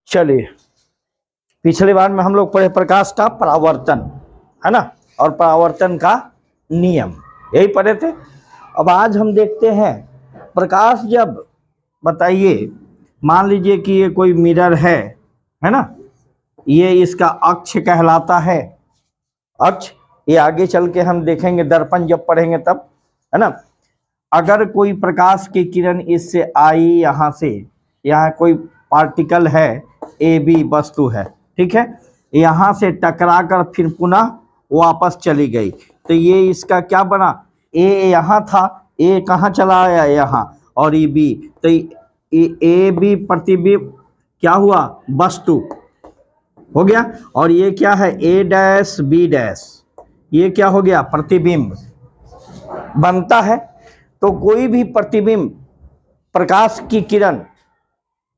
चलिए, पिछले बार में हम लोग पढ़े प्रकाश का परावर्तन, है ना, और परावर्तन का नियम, यही पढ़े थे। अब आज हम देखते हैं प्रकाश जब, बताइए, मान लीजिए कि ये कोई मिरर है ना, ये इसका अक्ष कहलाता है, अक्ष। ये आगे चल के हम देखेंगे, दर्पण जब पढ़ेंगे तब, है ना। अगर कोई प्रकाश की किरण इससे आई, यहाँ से, यहाँ कोई पार्टिकल है, ए बी वस्तु है, ठीक है, यहाँ से टकरा कर फिर पुनः वापस चली गई, तो ये इसका क्या बना, ए यहाँ था, ए कहाँ चला आया, यहाँ, और ये बी, तो ए बी प्रतिबिंब क्या हुआ, वस्तु हो गया। और ये क्या है, ए डैश बी डैश, ये क्या हो गया, प्रतिबिंब बनता है। तो कोई भी प्रतिबिंब, प्रकाश की किरण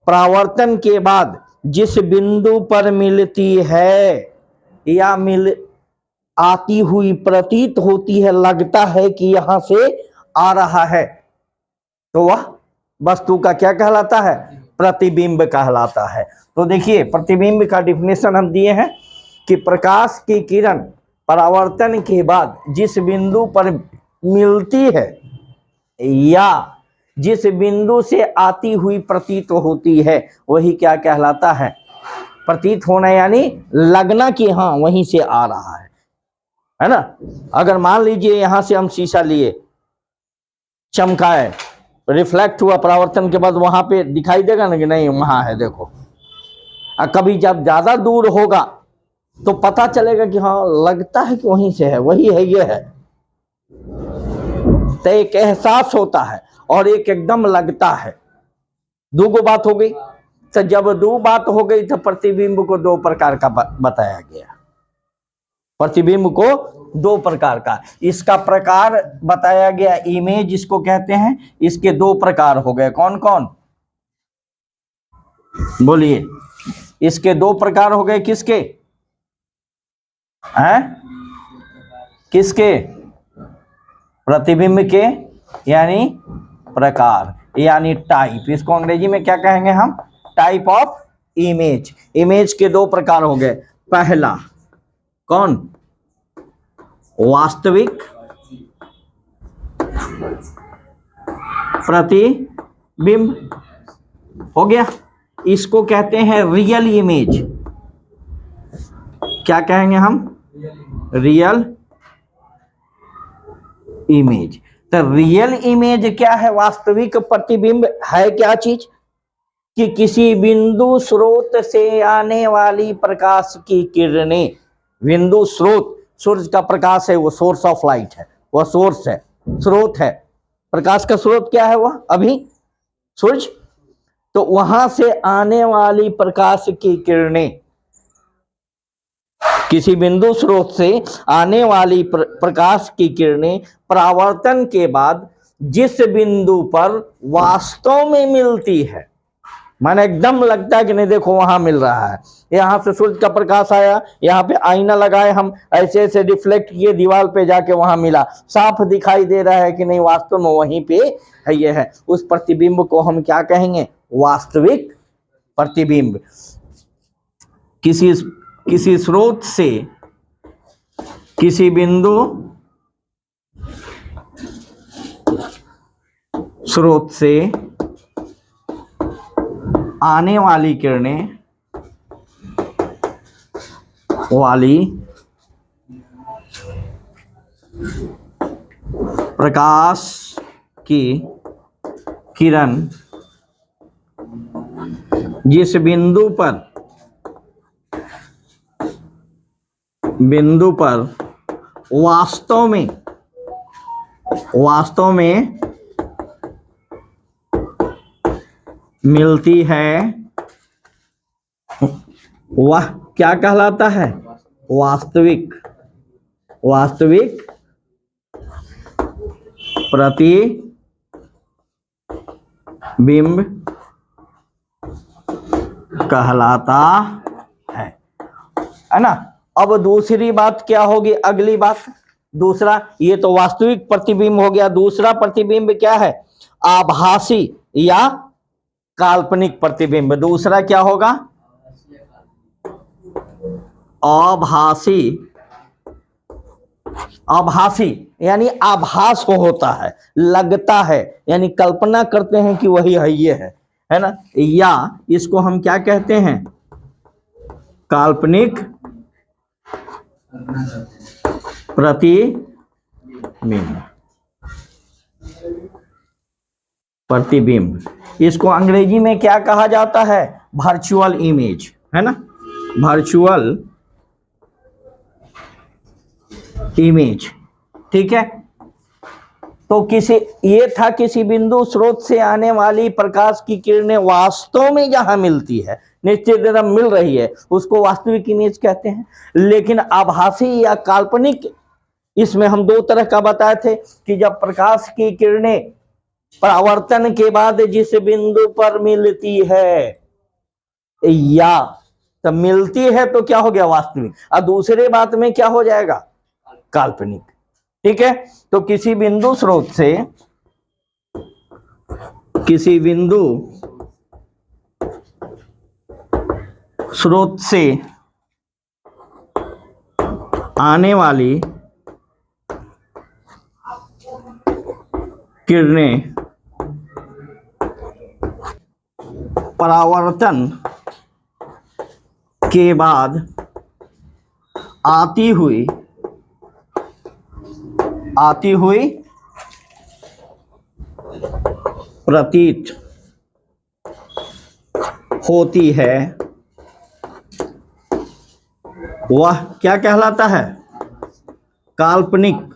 परावर्तन के बाद जिस बिंदु पर मिलती है या आती हुई प्रतीत होती है, लगता है कि यहां से आ रहा है, तो वह वस्तु का क्या कहलाता है, प्रतिबिंब कहलाता है। तो देखिए, प्रतिबिंब का डिफिनेशन हम दिए हैं कि प्रकाश की किरण परावर्तन के बाद जिस बिंदु पर मिलती है या जिस बिंदु से आती हुई प्रतीत होती है, वही क्या कहलाता है, प्रतीत होना, यानी लगना कि हाँ वहीं से आ रहा है ना। अगर मान लीजिए यहां से हम शीशा लिए, चमकाए, रिफ्लेक्ट हुआ, परावर्तन के बाद वहां पे दिखाई देगा ना कि नहीं वहां है, देखो। कभी जब ज्यादा दूर होगा तो पता चलेगा कि हाँ लगता है कि वहीं से है, वही है, ये है। तो एक एहसास होता है और एक एकदम लगता है, दो गो बात हो गई। तो जब दो बात हो गई तो प्रतिबिंब को दो प्रकार का बताया गया, प्रतिबिंब को दो प्रकार का, इसका प्रकार बताया गया, इमेज इसको कहते हैं। इसके दो प्रकार हो गए, कौन कौन, बोलिए, इसके दो प्रकार हो गए, किसके हैं, किसके, प्रतिबिंब के, यानी प्रकार, यानी टाइप। इसको अंग्रेजी में क्या कहेंगे हम, टाइप ऑफ इमेज। इमेज के दो प्रकार हो गए, पहला कौन, वास्तविक प्रतिबिंब हो गया, इसको कहते हैं रियल इमेज। क्या कहेंगे हम, रियल इमेज। तो रियल इमेज क्या है, वास्तविक प्रतिबिंब है क्या चीज, कि किसी बिंदु स्रोत से आने वाली प्रकाश की किरणें, बिंदु स्रोत, सूर्य का प्रकाश है, वो सोर्स ऑफ लाइट है, वह सोर्स है, स्रोत है, प्रकाश का स्रोत क्या है, वह अभी सूर्य। तो वहां से आने वाली प्रकाश की किरणें, किसी बिंदु स्रोत से आने वाली प्रकाश की किरणें परावर्तन के बाद जिस बिंदु पर वास्तव में मिलती है, माने एकदम लगता है कि नहीं देखो वहां मिल रहा है, यहाँ से सूर्य का प्रकाश आया, यहाँ पे आईना लगाए हम, ऐसे ऐसे रिफ्लेक्ट किए, दीवार पे जाके वहां मिला, साफ दिखाई दे रहा है कि नहीं वास्तव में वहीं पे है, ये है, उस प्रतिबिंब को हम क्या कहेंगे, वास्तविक प्रतिबिंब। किसी स्रोत से, किसी बिंदु स्रोत से आने वाली किरणें वाली प्रकाश की किरण जिस बिंदु पर वास्तव में मिलती है, वह क्या कहलाता है, वास्तविक प्रतिबिंब कहलाता है ना। अब दूसरी बात क्या होगी, अगली बात, दूसरा, ये तो वास्तविक प्रतिबिंब हो गया। दूसरा प्रतिबिंब क्या है, आभासी या काल्पनिक प्रतिबिंब। दूसरा क्या होगा, आभासी, आभासी यानी आभास हो होता है, लगता है, यानी कल्पना करते हैं कि वही है, ये है ना। या इसको हम क्या कहते हैं, काल्पनिक प्रतिबिंब, प्रतिबिंब। इसको अंग्रेजी में क्या कहा जाता है, वर्चुअल इमेज, है ना, वर्चुअल इमेज। ठीक है, तो ये था किसी बिंदु स्रोत से आने वाली प्रकाश की किरणें वास्तव में जहां मिलती है, निश्चित दर मिल रही है, उसको वास्तविक इमेज कहते हैं। लेकिन आभासी या काल्पनिक, इसमें हम दो तरह का बताए थे कि जब प्रकाश की किरणें परावर्तन के बाद जिस बिंदु पर मिलती है, या तो मिलती है तो क्या हो गया, वास्तविक, और दूसरे बात में क्या हो जाएगा, काल्पनिक। ठीक है, तो किसी बिंदु स्रोत से, किसी बिंदु स्रोत से आने वाली किरणें परावर्तन के बाद आती हुई प्रतीत होती है, वह क्या कहलाता है, काल्पनिक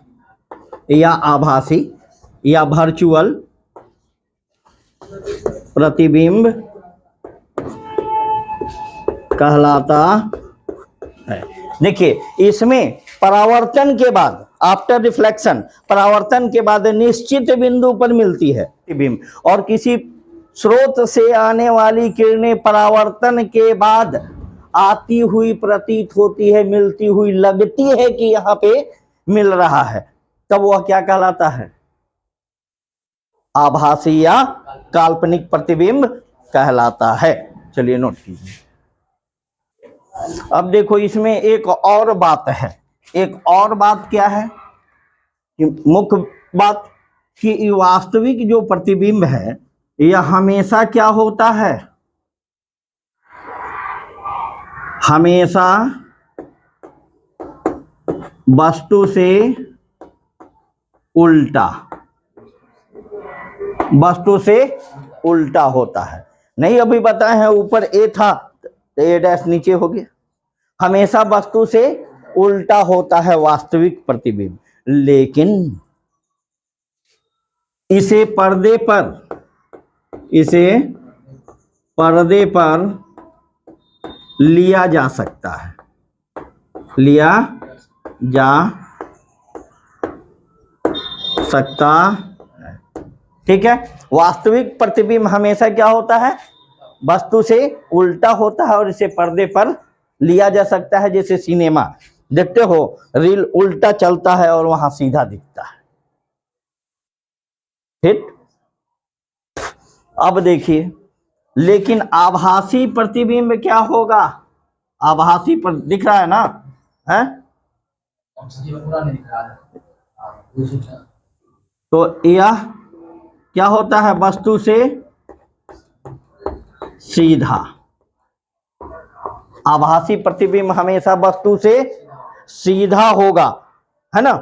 या आभासी या वर्चुअल प्रतिबिंब कहलाता है। देखिए, इसमें परावर्तन के बाद, आफ्टर रिफ्लेक्शन, परावर्तन के बाद निश्चित बिंदु पर मिलती है प्रतिबिंब, और किसी स्रोत से आने वाली किरणें परावर्तन के बाद आती हुई प्रतीत होती है, मिलती हुई लगती है कि यहाँ पे मिल रहा है, तब वह क्या कहलाता है, आभासी या काल्पनिक प्रतिबिंब कहलाता है। चलिए नोट कीजिए। अब देखो, इसमें एक और बात है, एक और बात क्या है कि मुख्य बात कि वास्तविक जो प्रतिबिंब है यह हमेशा क्या होता है, हमेशा वस्तु से उल्टा, वस्तु से उल्टा होता है। नहीं, अभी बताए हैं ऊपर ए था तो ए डैश नीचे हो गया, हमेशा वस्तु से उल्टा होता है वास्तविक प्रतिबिंब। लेकिन इसे पर्दे पर लिया जा सकता है, लिया जा सकता है। ठीक है, वास्तविक प्रतिबिंब हमेशा क्या होता है, वस्तु से उल्टा होता है और इसे पर्दे पर लिया जा सकता है। जैसे सिनेमा देखते हो, रील उल्टा चलता है और वहां सीधा दिखता है। ठीक, अब देखिए, लेकिन आभासी प्रतिबिंब क्या होगा, आभासी पर दिख रहा है ना, है तो यह क्या होता है, वस्तु से सीधा, आभासी प्रतिबिंब हमेशा वस्तु से सीधा होगा, है ना।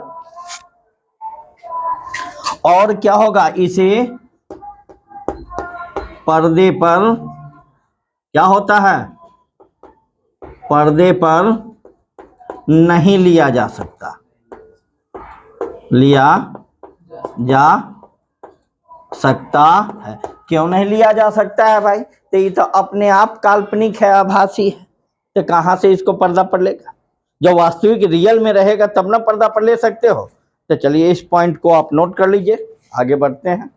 और क्या होगा, इसे पर्दे पर क्या होता है, पर्दे पर नहीं लिया जा सकता, लिया जा सकता है। क्यों नहीं लिया जा सकता है भाई, तो ये तो अपने आप काल्पनिक है, आभासी है, तो कहाँ से इसको पर्दा पर लेगा, जब वास्तविक रियल में रहेगा तब ना पर्दा पर ले सकते हो। तो चलिए इस पॉइंट को आप नोट कर लीजिए, आगे बढ़ते हैं।